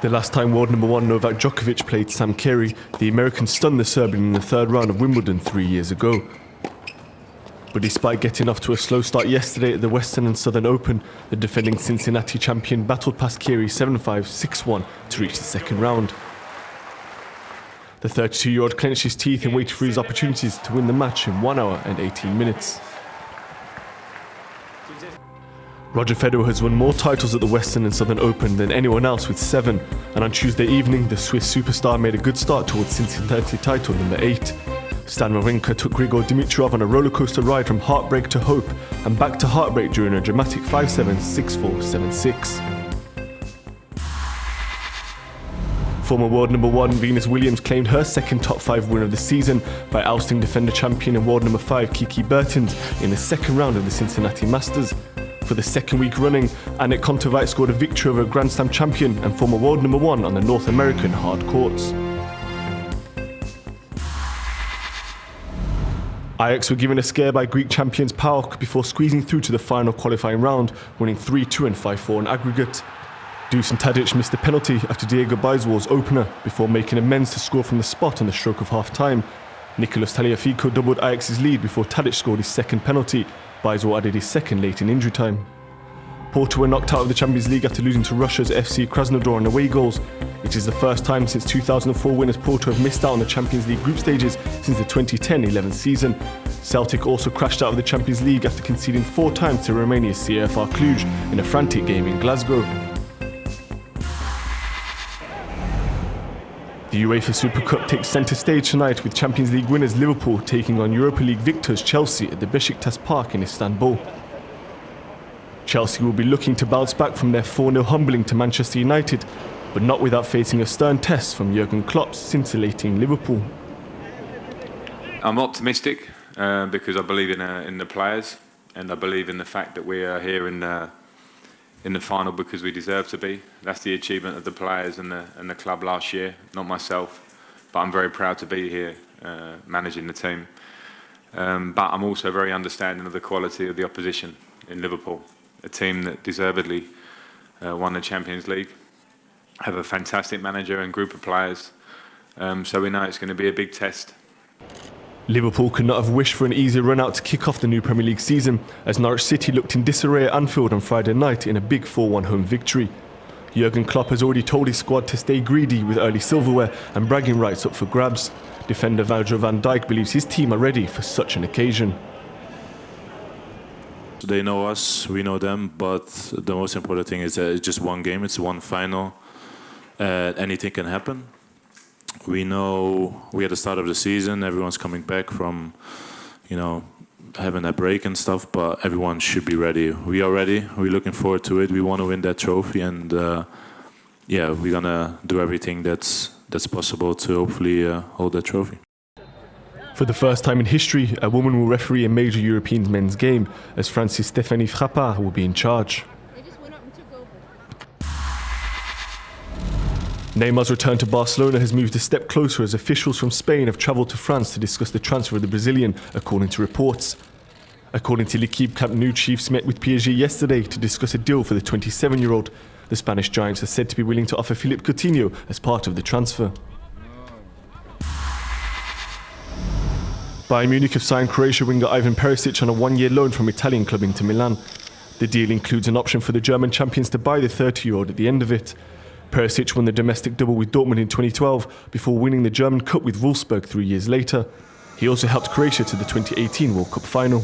The last time world number one Novak Djokovic played Sam Querrey, the American stunned the Serbian in the third round of Wimbledon 3 years ago. But despite getting off to a slow start yesterday at the Western and Southern Open, the defending Cincinnati champion battled past Querrey 7-5, 6-1 to reach the second round. The 32-year-old clenched his teeth and waited for his opportunities to win the match in 1 hour and 18 minutes. Roger Federer has won more titles at the Western and Southern Open than anyone else with 7, and on Tuesday evening the Swiss superstar made a good start towards Cincinnati title number 8. Stan Wawrinka took Grigor Dimitrov on a rollercoaster ride from heartbreak to hope and back to heartbreak during a dramatic 5-7, 6-4, 7-6. Former world number one Venus Williams claimed her second top 5 win of the season by ousting defender champion and world number 5 Kiki Bertens in the second round of the Cincinnati Masters. For the second week running, Anett Kontaveit scored a victory over a Grand Slam champion and former world number one on the North American hard courts. Ajax were given a scare by Greek champions PAOK before squeezing through to the final qualifying round, winning 3-2 and 5-4 on aggregate. Dusan Tadic missed a penalty after Diego Biswall's opener before making amends to score from the spot on the stroke of half-time. Nicolas Tagliafico doubled Ajax's lead before Tadic scored his second penalty. Biswall added his second late in injury time. Porto were knocked out of the Champions League after losing to Russia's FC Krasnodar on away goals. It is the first time since 2004 winners Porto have missed out on the Champions League group stages since the 2010-11 season. Celtic also crashed out of the Champions League after conceding 4 times to Romania's CFR Cluj in a frantic game in Glasgow. The UEFA Super Cup takes centre stage tonight with Champions League winners Liverpool taking on Europa League victors Chelsea at the Besiktas Park in Istanbul. Chelsea will be looking to bounce back from their 4-0 humbling to Manchester United, but not without facing a stern test from Jurgen Klopp's scintillating Liverpool. I'm optimistic because I believe in the players, and I believe in the fact that we are here in the final because we deserve to be. That's the achievement of the players and the club last year, not myself. But I'm very proud to be here managing the team. But I'm also very understanding of the quality of the opposition in Liverpool, a team that deservedly won the Champions League, have a fantastic manager and group of players. So we know it's going to be a big test. Liverpool could not have wished for an easier run out to kick off the new Premier League season, as Norwich City looked in disarray at Anfield on Friday night in a big 4-1 home victory. Jurgen Klopp has already told his squad to stay greedy with early silverware and bragging rights up for grabs. Defender Virgil van Dijk believes his team are ready for such an occasion. They know us, we know them, but the most important thing is that it's just one game, it's one final. Anything can happen. We know we're at the start of the season, everyone's coming back from, having a break and stuff, but everyone should be ready. We are ready, we're looking forward to it, we want to win that trophy, and we're gonna do everything that's possible to hopefully hold that trophy. For the first time in history, a woman will referee a major European men's game, as Francis Stéphanie Frappart will be in charge. Neymar's return to Barcelona has moved a step closer as officials from Spain have travelled to France to discuss the transfer of the Brazilian, according to reports. According to L'Équipe, Camp Nou chiefs met with PSG yesterday to discuss a deal for the 27-year-old. The Spanish giants are said to be willing to offer Philippe Coutinho as part of the transfer. Bayern Munich have signed Croatia winger Ivan Perisic on a 1-year loan from Italian club Inter Milan. The deal includes an option for the German champions to buy the 30-year-old at the end of it. Perisic won the domestic double with Dortmund in 2012 before winning the German Cup with Wolfsburg 3 years later. He also helped Croatia to the 2018 World Cup final.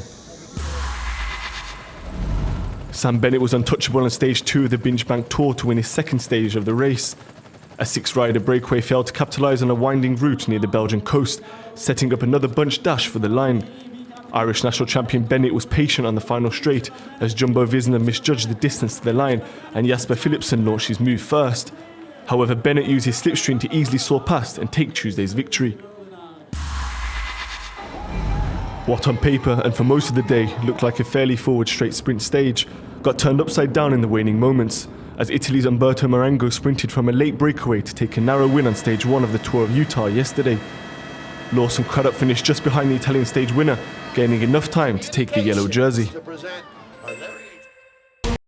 Sam Bennett was untouchable on stage 2 of the Binge Bank Tour to win his second stage of the race. A 6-rider breakaway failed to capitalise on a winding route near the Belgian coast, setting up another bunch dash for the line. Irish national champion Bennett was patient on the final straight as Jumbo Visma misjudged the distance to the line and Jasper Philipsen launched his move first. However, Bennett used his slipstream to easily soar past and take Tuesday's victory. What on paper, and for most of the day, looked like a fairly forward straight sprint stage, got turned upside down in the waning moments, as Italy's Umberto Marengo sprinted from a late breakaway to take a narrow win on stage 1 of the Tour of Utah yesterday. Lawson Craddock finished just behind the Italian stage winner, gaining enough time to take the yellow jersey.